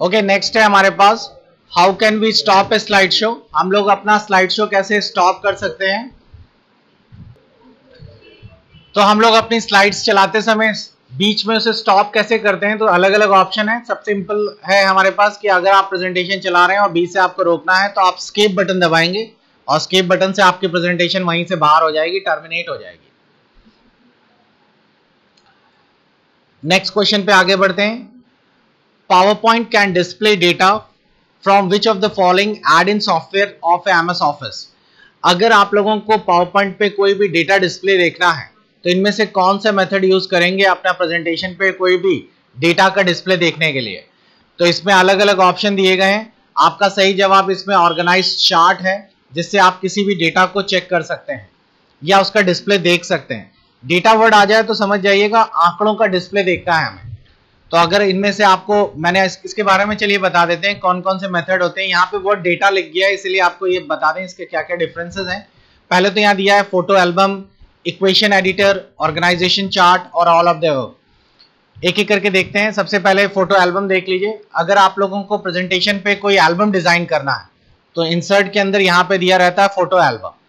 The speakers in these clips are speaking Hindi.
ओके, नेक्स्ट है हमारे पास how can we stop a slide show. हम लोग अपना स्लाइड शो कैसे स्टॉप कर सकते हैं। तो हम लोग अपनी स्लाइड्स चलाते समय बीच में उसे स्टॉप कैसे करते हैं। तो अलग अलग ऑप्शन है। सबसे सिंपल है हमारे पास कि अगर आप प्रेजेंटेशन चला रहे हैं और बीच से आपको रोकना है तो आप स्केप बटन दबाएंगे और स्केप बटन से आपकी प्रेजेंटेशन वहीं से बाहर हो जाएगी, टर्मिनेट हो जाएगी। नेक्स्ट क्वेश्चन पे आगे बढ़ते हैं। PowerPoint can display data from which of the following add-in software of MS Office। अगर आप लोगों को PowerPoint पे कोई भी डेटा डिस्प्ले देखना है तो इनमें से कौन सा मेथड यूज करेंगे अपना प्रेजेंटेशन पे कोई भी डेटा का डिस्प्ले देखने के लिए। तो इसमें अलग अलग ऑप्शन दिए गए हैं। आपका सही जवाब इसमें ऑर्गेनाइज्ड चार्ट है, जिससे आप किसी भी डेटा को चेक कर सकते हैं या उसका डिस्प्ले देख सकते हैं। डेटा वर्ड आ जाए तो समझ जाइएगा आंकड़ों का डिस्प्ले देखता है हमें। तो अगर इनमें से आपको मैंने इसके बारे में चलिए बता देते हैं कौन कौन से मेथड होते हैं। यहाँ पे वर्ड डेटा लिख गया है इसलिए आपको ये बता दें इसके क्या क्या डिफरेंसेस हैं। पहले तो यहाँ दिया है photo album, equation editor, organisation chart और ऑल ऑफ द अबव। एक एक करके देखते हैं। सबसे पहले फोटो एल्बम देख लीजिए। अगर आप लोगों को प्रेजेंटेशन पे कोई एल्बम डिजाइन करना है तो इंसर्ट के अंदर यहाँ पे दिया रहता है फोटो एल्बम।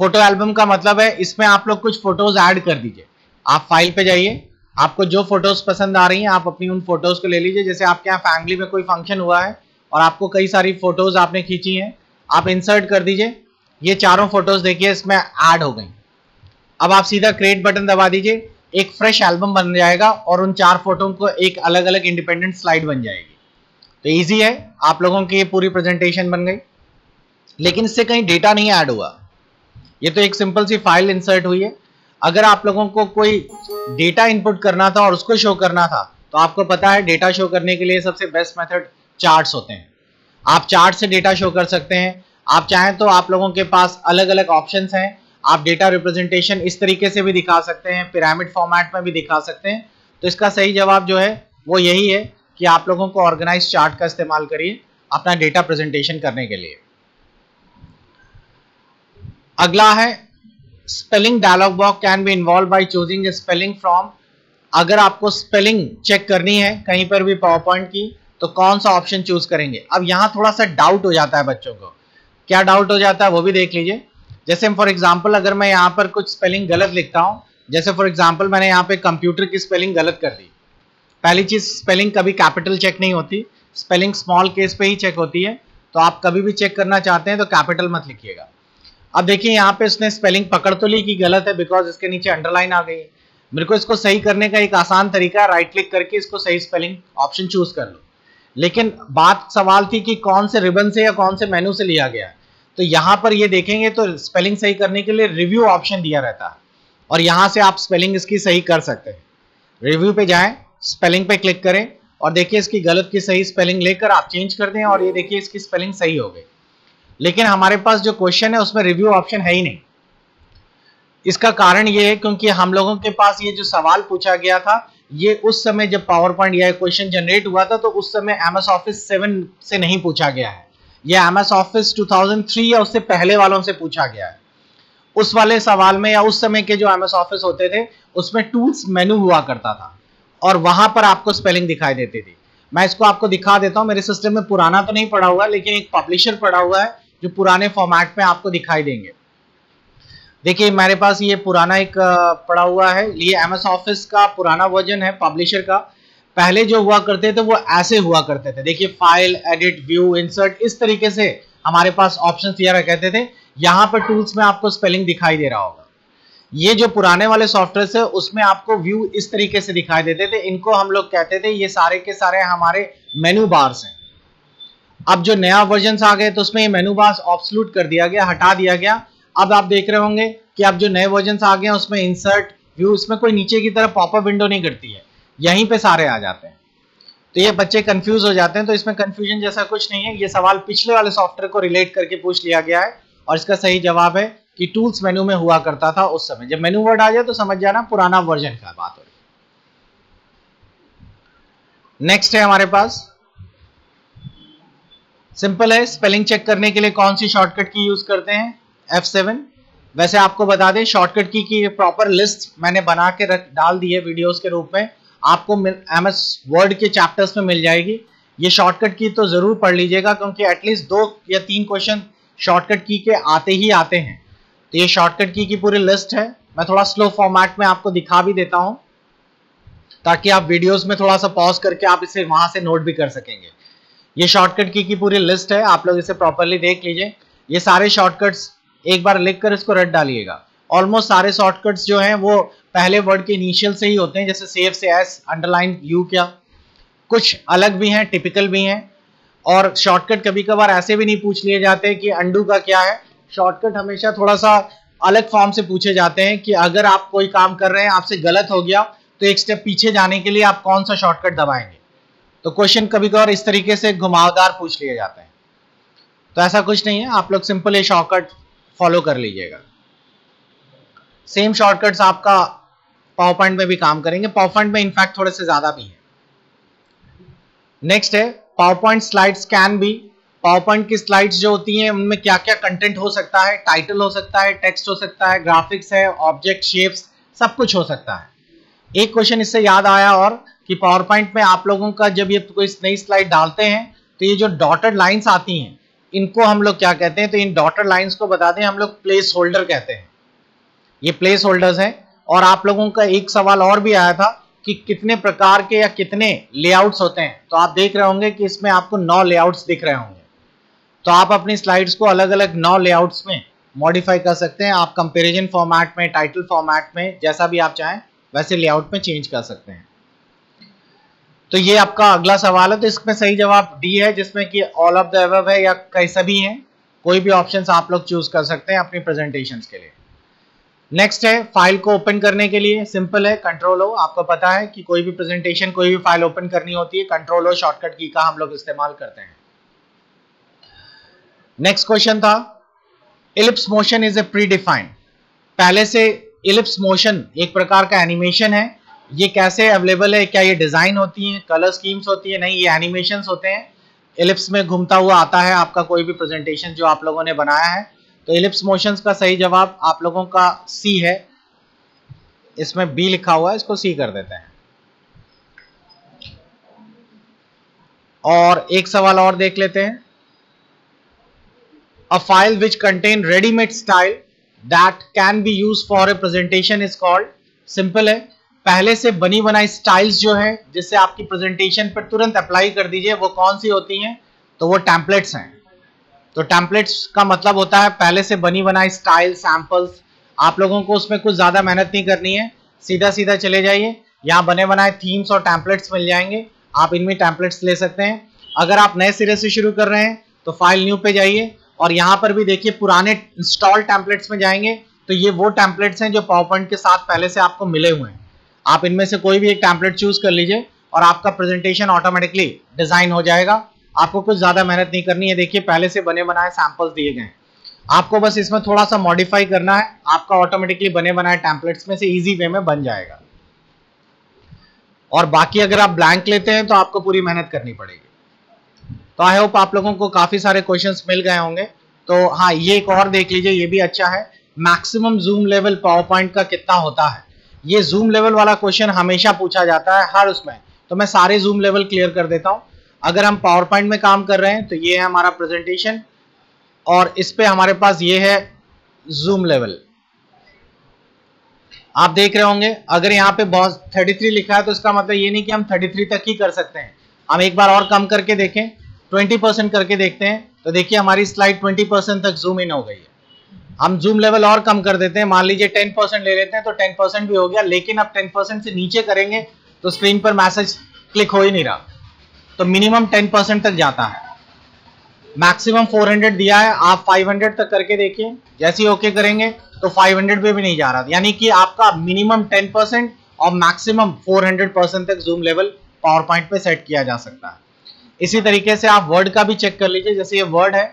फोटो एल्बम का मतलब है इसमें आप लोग कुछ फोटोज ऐड कर दीजिए। आप फाइल पे जाइए, आपको जो फोटोज पसंद आ रही हैं आप अपनी उन फोटोज को ले लीजिए। जैसे आपके यहाँ फैमिली में कोई फंक्शन हुआ है और आपको कई सारी फोटोज आपने खींची हैं, आप इंसर्ट कर दीजिए। ये चारों फोटोज देखिए इसमें ऐड हो गई। अब आप सीधा क्रिएट बटन दबा दीजिए, एक फ्रेश एल्बम बन जाएगा और उन चार फोटो को एक अलग अलग इंडिपेंडेंट स्लाइड बन जाएगी। तो ईजी है, आप लोगों की ये पूरी प्रेजेंटेशन बन गई। लेकिन इससे कहीं डेटा नहीं ऐड हुआ, ये तो एक सिंपल सी फाइल इंसर्ट हुई है। अगर आप लोगों को कोई डेटा इनपुट करना था और उसको शो करना था तो आपको पता है डेटा शो करने के लिए सबसे बेस्ट मेथड चार्ट्स होते हैं। आप चार्ट से डेटा शो कर सकते हैं। आप चाहें तो आप लोगों के पास अलग अलग ऑप्शंस हैं। आप डेटा रिप्रेजेंटेशन इस तरीके से भी दिखा सकते हैं, पिरामिड फॉर्मेट में भी दिखा सकते हैं। तो इसका सही जवाब जो है वो यही है कि आप लोगों को ऑर्गेनाइज चार्ट का इस्तेमाल करिए अपना डेटा प्रेजेंटेशन करने के लिए। अगला है spelling dialog box can be involve by choosing a spelling from. अगर आपको स्पेलिंग चेक करनी है कहीं पर भी पावरपॉइंट की तो कौन सा ऑप्शन चूज करेंगे। अब यहां थोड़ा सा डाउट हो जाता है बच्चों को। क्या डाउट हो जाता है वो भी देख लीजिए। जैसे फॉर एग्जांपल अगर मैं यहाँ पर कुछ स्पेलिंग गलत लिखता हूं, जैसे फॉर एग्जांपल मैंने यहाँ पे कंप्यूटर की स्पेलिंग गलत कर दी। पहली चीज, स्पेलिंग कभी कैपिटल चेक नहीं होती, स्पेलिंग स्मॉल केस पे ही चेक होती है। तो आप कभी भी चेक करना चाहते हैं तो कैपिटल मत लिखिएगा। अब देखिए यहाँ पे इसने स्पेलिंग पकड़ तो ली कि गलत है बिकॉज इसके नीचे अंडरलाइन आ गई। मेरे को इसको सही करने का एक आसान तरीका है, राइट क्लिक करके इसको सही स्पेलिंग ऑप्शन चूज कर लो। लेकिन बात सवाल थी कि कौन से रिबन से या कौन से मेनू से लिया गया है। तो यहाँ पर ये देखेंगे तो स्पेलिंग सही करने के लिए रिव्यू ऑप्शन दिया रहता है और यहाँ से आप स्पेलिंग इसकी सही कर सकते हैं। रिव्यू पे जाएं, स्पेलिंग पे क्लिक करें और देखिए इसकी गलत की सही स्पेलिंग लेकर आप चेंज कर दें और ये देखिए इसकी स्पेलिंग सही हो गई। लेकिन हमारे पास जो क्वेश्चन है उसमें रिव्यू ऑप्शन है ही नहीं। इसका कारण ये है क्योंकि हम लोगों के पास ये जो सवाल पूछा गया था ये उस समय जब पावर पॉइंट या क्वेश्चन जनरेट हुआ था तो उस समय MS ऑफिस 7 से नहीं पूछा गया है। ये MS ऑफिस 2003 या उससे पहले वालों से पूछा गया है। उस वाले सवाल में या उस समय के जो MS ऑफिस होते थे उसमें टूल्स मेनू हुआ करता था और वहां पर आपको स्पेलिंग दिखाई देती थी। मैं इसको आपको दिखा देता हूं। मेरे सिस्टम में पुराना तो नहीं पड़ा हुआ लेकिन एक पब्लिशर पड़ा हुआ है जो पुराने फॉर्मेट में आपको दिखाई देंगे। देखिए मेरे पास ये पुराना एक पड़ा हुआ है। ये MS ऑफिस का पुराना वर्जन है पब्लिशर का। पहले जो हुआ करते थे वो ऐसे हुआ करते थे। देखिए फाइल, एडिट, व्यू, इंसर्ट, इस तरीके से हमारे पास ऑप्शन दिया करते थे। यहाँ पर टूल्स में आपको स्पेलिंग दिखाई दे रहा होगा। ये जो पुराने वाले सॉफ्टवेयर है उसमें आपको व्यू इस तरीके से दिखाई देते थे। इनको हम लोग कहते थे ये सारे के सारे हमारे मेनू बार्स हैं। अब जो नया वर्जन आ गए तो उसमें ये मेनू बार्स ऑब्सोल्यूट कर दिया गया, हटा दिया गया। अब आप देख रहे होंगे कि अब जो नए वर्जन आ गए उसमें इंसर्ट, व्यू, इसमें कोई नीचे की तरफ पॉपअप विंडो नहीं करती है, यहीं पे सारे आ जाते हैं। तो ये बच्चे कंफ्यूज हो जाते हैं। तो इसमें कंफ्यूजन जैसा कुछ नहीं है। ये सवाल पिछले वाले सॉफ्टवेयर को रिलेट करके पूछ लिया गया है और इसका सही जवाब है कि टूल्स मेनू में हुआ करता था उस समय। जब मेनू वर्ड आ जाए तो समझ जाना पुराना वर्जन का बात हो रही। नेक्स्ट है हमारे पास, सिंपल है, स्पेलिंग चेक करने के लिए कौन सी शॉर्टकट की यूज करते हैं, F7। वैसे आपको बता दें शॉर्टकट की प्रॉपर लिस्ट मैंने बना के डाल दी है वीडियोस के रूप में, आपको MS वर्ड के चैप्टर्स में मिल जाएगी ये शॉर्टकट की तो जरूर पढ़ लीजिएगा, क्योंकि एटलीस्ट 2 या 3 क्वेश्चन शॉर्टकट की के आते ही आते हैं। तो ये शॉर्टकट की पूरी लिस्ट है। मैं थोड़ा स्लो फॉर्मेट में आपको दिखा भी देता हूं, ताकि आप वीडियोस में थोड़ा सा पॉज करके आप इसे वहां से नोट भी कर सकेंगे। ये शॉर्टकट की पूरी लिस्ट है, आप लोग इसे प्रॉपरली देख लीजिए। ये सारे शॉर्टकट्स एक बार लिख कर इसको रट डालिएगा। ऑलमोस्ट सारे शॉर्टकट्स जो हैं वो पहले वर्ड के इनिशियल से ही होते हैं, जैसे सेव से एस, अंडरलाइन यू, क्या कुछ अलग भी हैं, टिपिकल भी हैं। और शॉर्टकट कभी कभार ऐसे भी नहीं पूछ लिए जाते कि अंडू का क्या है। शॉर्टकट हमेशा थोड़ा सा अलग फॉर्म से पूछे जाते हैं कि अगर आप कोई काम कर रहे हैं, आपसे गलत हो गया, तो एक स्टेप पीछे जाने के लिए आप कौन सा शॉर्टकट दबाएंगे। तो क्वेश्चन कभी कभार इस तरीके से घुमावदार पूछ लिए जाते हैं। तो ऐसा कुछ नहीं है, आप लोग सिंपल ये शॉर्टकट फॉलो कर लीजिएगा। सेम शॉर्टकट्स आपका पावर पॉइंट में भी काम करेंगे, पावर पॉइंट में इनफैक्ट थोड़े से ज्यादा भी है। नेक्स्ट है power point slides can be. Power point की स्लाइड्स जो होती हैं उनमें क्या क्या कंटेंट हो सकता है, टाइटल हो सकता है, टेक्स्ट हो सकता है, ग्राफिक्स है, ऑब्जेक्ट, शेप्स, सब कुछ हो सकता है। एक क्वेश्चन इससे याद आया और कि पावर पॉइंट में आप लोगों का जब ये कोई नई स्लाइड डालते हैं तो ये जो डॉटेड लाइंस आती हैं इनको हम लोग क्या कहते हैं, तो इन डॉटेड लाइंस को बता दें हम लोग प्लेस होल्डर कहते हैं। ये प्लेस होल्डर्स हैं। और आप लोगों का एक सवाल और भी आया था कि कितने प्रकार के या कितने लेआउट्स होते हैं, तो आप देख रहे होंगे कि इसमें आपको 9 लेआउट्स दिख रहे होंगे। तो आप अपनी स्लाइड्स को अलग अलग 9 लेआउट्स में मॉडिफाई कर सकते हैं। आप कंपैरिजन फॉर्मेट में, टाइटल फॉर्मेट में, जैसा भी आप चाहें वैसे लेआउट में चेंज कर सकते हैं। तो ये आपका अगला सवाल है। तो इसमें सही जवाब डी है, जिसमें कि ऑल ऑफ द अबव है या कई सभी हैं। कोई भी ऑप्शंस आप लोग चूज कर सकते हैं अपनी प्रेजेंटेशंस के लिए। नेक्स्ट है फाइल को ओपन करने के लिए, सिंपल है, कंट्रोल ओ। आपको पता है कि कोई भी प्रेजेंटेशन, कोई भी फाइल ओपन करनी होती है, कंट्रोल ओ शॉर्टकट की का हम लोग इस्तेमाल करते हैं। नेक्स्ट क्वेश्चन था ellipse motion is a pre defined. पहले से इलिप्स मोशन एक प्रकार का एनिमेशन है। ये कैसे अवेलेबल है, क्या ये डिजाइन होती है, कलर स्कीम्स होती है? नहीं, ये एनिमेशंस होते हैं। इलिप्स में घूमता हुआ आता है आपका कोई भी प्रेजेंटेशन जो आप लोगों ने बनाया है। तो इलिप्स मोशंस का सही जवाब आप लोगों का सी है। इसमें बी लिखा हुआ है, इसको सी कर देते हैं। और एक सवाल और देख लेते हैं। A file which contain ready-made style that can be used for a presentation is called। Simple है, पहले से बनी बनाई स्टाइल्स जो है जिससे आपकी प्रेजेंटेशन पर तुरंत अप्लाई कर दीजिए, वो कौन सी होती हैं? तो वो टेम्पलेट्स हैं। तो टेम्पलेट्स का मतलब होता है पहले से बनी बनाई स्टाइल, सैंपल्स। आप लोगों को उसमें कुछ ज्यादा मेहनत नहीं करनी है, सीधा सीधा चले जाइए, यहाँ बने बनाए थीम्स और टेम्पलेट्स मिल जाएंगे, आप इनमें टेम्पलेट्स ले सकते हैं। अगर आप नए सिरे से शुरू कर रहे हैं तो फाइल न्यू पे जाइए और यहाँ पर भी देखिए पुराने इंस्टॉल टेम्पलेट्स में जाएंगे तो ये वो टेम्पलेट्स हैं जो पावर पॉइंट के साथ पहले से आपको मिले हुए हैं। आप इनमें से कोई भी एक टेम्पलेट चूज कर लीजिए और आपका प्रेजेंटेशन ऑटोमेटिकली डिजाइन हो जाएगा। आपको कुछ ज्यादा मेहनत नहीं करनी है। देखिए पहले से बने बनाए सैंपल्स दिए गए हैं, आपको बस इसमें थोड़ा सा मॉडिफाई करना है, आपका ऑटोमेटिकली बने बनाए टेम्पलेट्स में से इजी वे में बन जाएगा। और बाकी अगर आप ब्लैंक लेते हैं तो आपको पूरी मेहनत करनी पड़ेगी। तो आई होप आप लोगों को काफी सारे क्वेश्चंस मिल गए होंगे। तो हाँ, ये एक और देख लीजिए, ये भी अच्छा है। Maximum zoom level power point का कितना होता है? ये जूम लेवल वाला क्वेश्चन हमेशा पूछा जाता है हर उसमें, तो मैं सारे जूम लेवल क्लियर कर देता हूं। अगर हम पावर पॉइंट में काम कर रहे हैं तो ये है हमारा प्रेजेंटेशन और इस पे हमारे पास ये है जूम लेवल। आप देख रहे होंगे अगर यहाँ पे 33 लिखा है तो इसका मतलब ये नहीं कि हम 33 तक ही कर सकते हैं। हम एक बार और कम करके देखें, 20% करके देखते हैं, तो देखिए हमारी स्लाइड 20% तक जूम इन हो गई है। हम जूम लेवल और कम कर देते हैं, मान लीजिए 10% ले लेते हैं तो 10% भी हो गया, लेकिन अब 10% से नीचे करेंगे तो स्क्रीन पर मैसेज क्लिक हो ही नहीं रहा। तो मिनिमम 10% तक जाता है। मैक्सिमम 400 दिया है, आप 500 तक करके देखिए, जैसे ही ओके करेंगे तो 500 पे भी नहीं जा रहा, यानी कि आपका मिनिमम 10% और मैक्सिमम 400% तक जूम लेवल पावर पॉइंट पे सेट किया जा सकता है। इसी तरीके से आप वर्ड का भी चेक कर लीजिए। जैसे ये वर्ड है,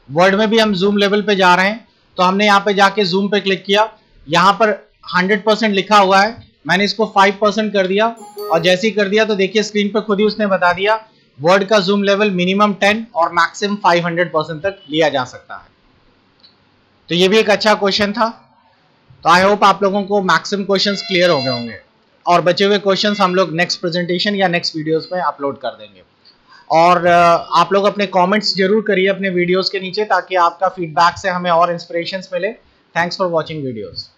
वर्ड में भी हम जूम लेवल पे जा रहे हैं, तो हमने यहाँ पे जाके जूम पे क्लिक किया, यहाँ पर 100% लिखा हुआ है, मैंने इसको 5% कर दिया और जैसे ही कर दिया तो देखिए स्क्रीन पे खुद ही उसने बता दिया वर्ड का जूम लेवल मिनिमम 10 और मैक्सिमम 500% तक लिया जा सकता है। तो ये भी एक अच्छा क्वेश्चन था। तो आई होप आप लोगों को मैक्सिमम क्वेश्चंस क्लियर हो गए होंगे और बचे हुए क्वेश्चंस हम लोग नेक्स्ट प्रेजेंटेशन या नेक्स्ट वीडियोस में अपलोड कर देंगे। और आप लोग अपने कमेंट्स जरूर करिए अपने वीडियोस के नीचे, ताकि आपका फीडबैक से हमें और इंस्पिरेशंस मिले। Thanks for watching videos.